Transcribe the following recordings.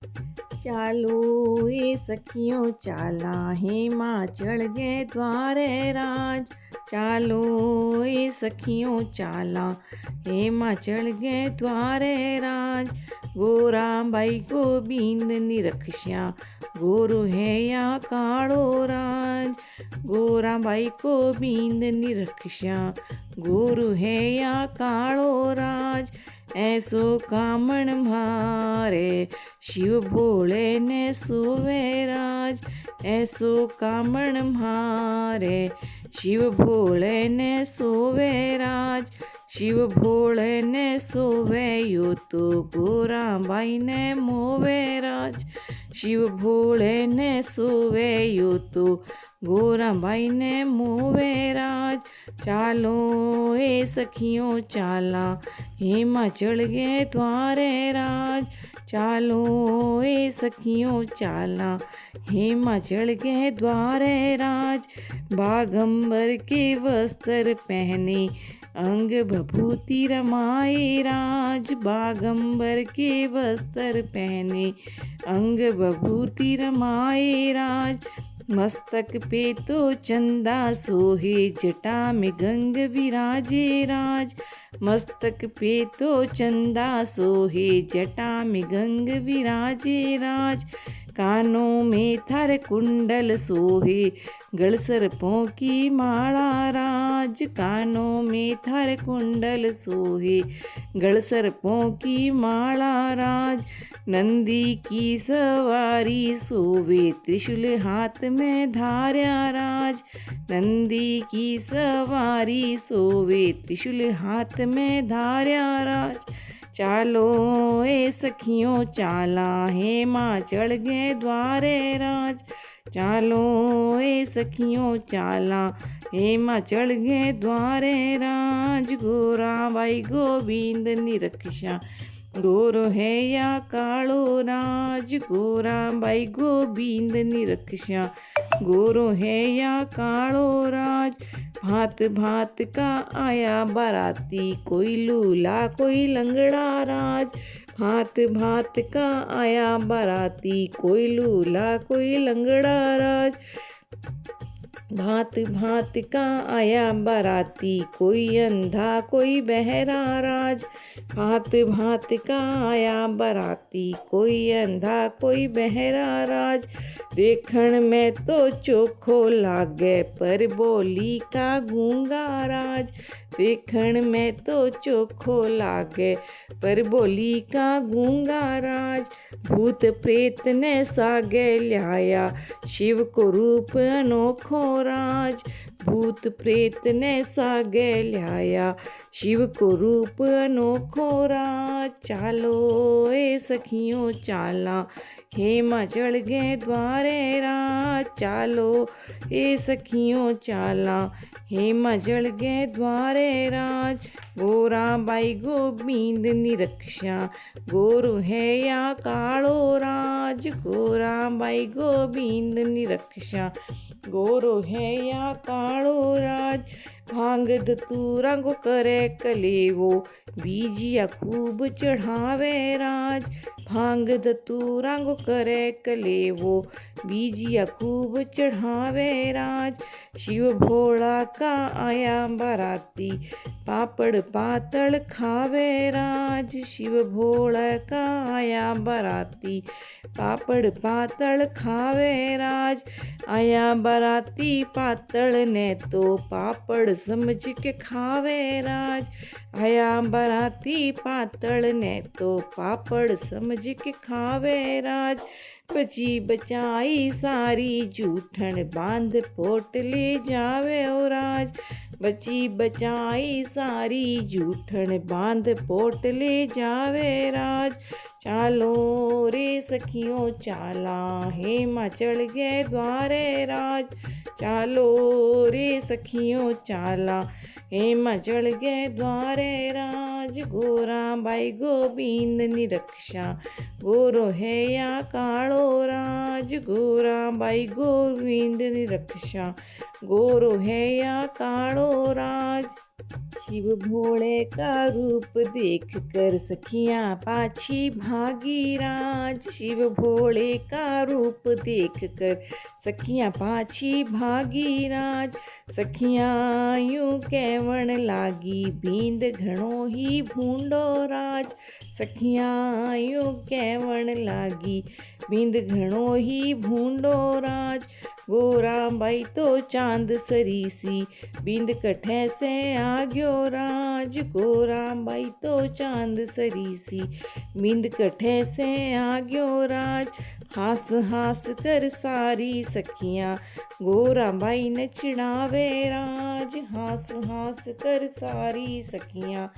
चालो ए सखियों चाला हिमाचल गे द्वारे राज। चालो ए सखियों चाला हिमाचल गे द्वारे राज। गोरा बाई गोबिंद निरखश्या गोरु है या काड़ो राज। गोरा बाई गोबिंद निरखश्या गुरु है या काड़ो राज। ऐसो कामण मारे शिव भोले ने सोवे राज। ऐसो कामण मारे शिव भोले ने सोवे राज। शिव भोले ने सोवे यो तो गोरा बाई ने मोवे राज। शिव भोले ने सोवे यो तो गोरा बाई ने मोवे राज। चालो ए सखियों चाला हिमाचल गे द्वारे राज। चालो ए सखियों चाला हिमाचल गे द्वारे राज। बागंबर के वस्त्र पहने अंग भभूति रमाए राज। बागंबर के वस्त्र पहने अंग भभूति रमाए राज। मस्तक पे तो चंदा सोहे जटा में गंग विराजे राज। मस्तक पे तो चंदा सोहे जटा में गंग विराजे राज। कानों में थर कुंडल सोहे गल सर्पों की माला राज। कानों में थर कुंडल सोहे गल सर्पों की माला राज। नंदी की सवारी सोवे त्रिशूल हाथ में धार्या राज। नंदी की सवारी सोवे त्रिशूल हाथ में धार्या राज। चालो ए सखियों चाला हिमाचल गे द्वारे राज। चालो ए सखियों चाला हिमाचल गे द्वारे राज। गोरा बाई गोबिंद निरखशा गोरो है या कालो राज। गोरा बाई गोबिंद निरखशा गोरो है या कालो राज। भांत भांत का आया बाराती कोई लूला कोई लंगड़ा राज। भांत भांत का आया बाराती कोई लूला कोई लंगड़ा राज। भांत भांत का आया बाराती कोई अंधा कोई बहरा राज। भांत भांत का आया बाराती कोई अंधा कोई बहरा राज। देखण में तो चोखो लागे पर बोली का गूंगा राज। देखण में तो चोखो लागे पर बोली का गूंगा राज। भूत प्रेत ने सागे ल्याया शिव को रूप अनोखो राज। भूत प्रेत ने सागे ल्याया शिव को रूप अनोखो राज। चालो ए सखियों चाला हिमाचल गे द्वारे राज। चालो ए सखियों चाला हिमाचल गे द्वारे राज। गोरा बाई गोबिंद निरखशा गोरु है या कालो राज। गोरा बाई गोबिंद निरखशा गोरो है या कालो राज। भांग धतूरा को करे कलेवो बीजिया खूब चढ़ावे राज। भांग धतूरा को करे कलेवो बीजिया खूब चढ़ावे राज। शिव भोला का आया बाराती पापड़ पातल खावे राज। शिव भोला का आया बाराती पापड़ पातल खावे राज। आया बाराती पातल ने तो पापड़ समझ के खावे राज। आया बाराती पातल ने तो पापड़ समझ के खावे राज। बची बचाई सारी जूठन बांध पोट ले जावे ओ राज। बची बचाई सारी जूठन बांध पोट ले जावे राज। चालो रे सखियों चाला हिमाचल गे द्वारे राज। चालो रे सखियों चाला हिमाचल गे द्वारे राज। गोरा बाई गोबिंद निरखशा गोरो है या कालो राज। गोरा बाई गोबिंद निरखशा गोरो है या कालो राज। शिव भोले का रूप देख कर सखियाँ पाछी भागी राज। शिव भोले का रूप देख कर सखियाँ पाछी भागी राज। सखियाँ यूं कहवन लागी बींद घणो ही भूंडो राज। सखियाँ यूं कहवन लागी बींद घणो ही भूंडो राज। गोराबाई तो चांद सरीसी बींद कठे से आग्यो राज। गोराबाई तो चांद सरीसी बींद कठे से आग्यो राज। हास हास कर सारी सखियाँ गोराबाई न चिढ़ावे राज। हास हास कर सारी सखियाँ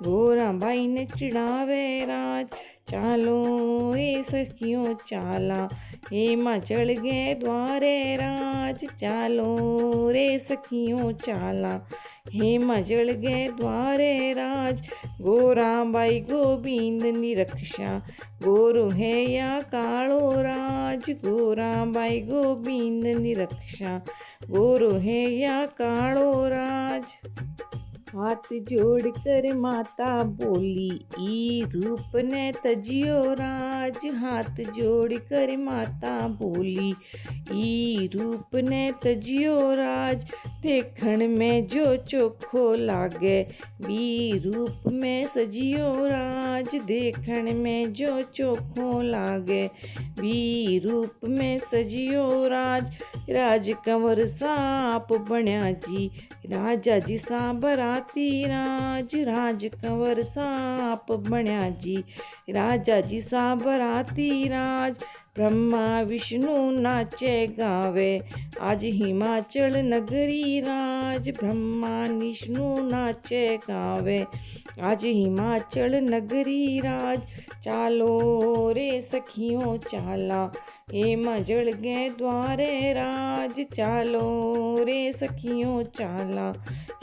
गोराबाई न चिढ़ावे राज। चालो ए सखियों चाला हेमा चढ़ गए द्वारे राज। चालो रे सखियों चाला हेमा चढ़ गए द्वारे राज। गोराबाई गोविंद निरक्षा गोरु है या कालो राज। गोराबाई गोविंद निरक्षा गोरु है या कालो राज। हाथ जोड़ कर माता बोली ई रूप ने तजियो राज। हाथ जोड़ कर माता बोली ई रूप ने तजियो राज। देखण में जो चोखो लागे बी रूप में सजियो राज। देखण में जो चोखो लागे बी रूप में सजियो राज। राज कंवर साप बण्या जी राजा जी सा बराती राज। राज कंवर साप बण्या जी राजा जी सा बराती राज। ब्रह्मा विष्णु नाचे गावे आज हिमाचल नगरी राज। ब्रह्मा विष्णु नाचे गावे आज हिमाचल नगरी राज। चालो रे सखियों चाला हेमा जड़ गए द्वारे राज। चालो रे सखियों चाला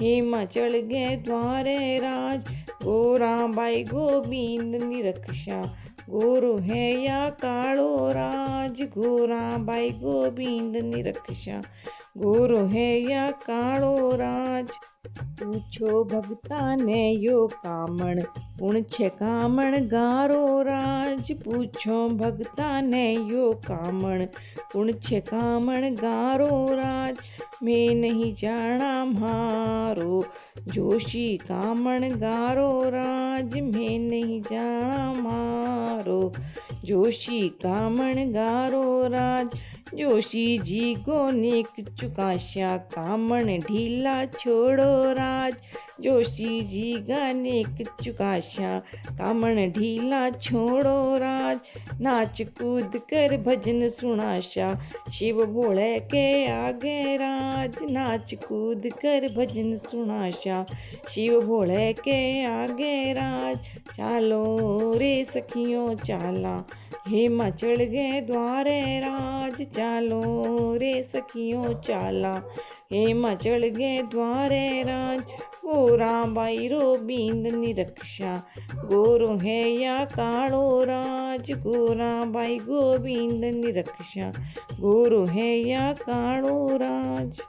हेमा चढ़ गए द्वारे राज। गोराबाई गोविंद निरक्षा गोरु है या कालो राज। गोराबाई गोविंद निरक्षा गोरु है या कालो राज। पूछो भगता ने यो कामण कुण छे कामण गारो राज। पूछो भगता ने यो कामण कुण छे कामण गारो राज। मैं नहीं जाना मारो जोशी कामण गारो राज। मैं नहीं जाना मारो जोशी कामण गारो राज। जोशी जी को नेक चुकाशा कामण ढीला छोड़ो राज। जोशी जी का नेक चुकाशा कामण ढीला छोड़ो राज। नाच कूद कर भजन सुनाशा शिव भोले के आगे राज। नाच कूद कर भजन सुनाशा शिव भोले के आगे राज। चालो रे सखियों चाला हेमा चढ़ गए द्वारे राज। चालो रे सखियों चाला हेमा चढ़ गए द्वारे राज। गोराबाई गोविंद निरक्षा गोरु है या कालो राज। गोराबाई गोविंद निरक्षा गोरु है या कालो राज।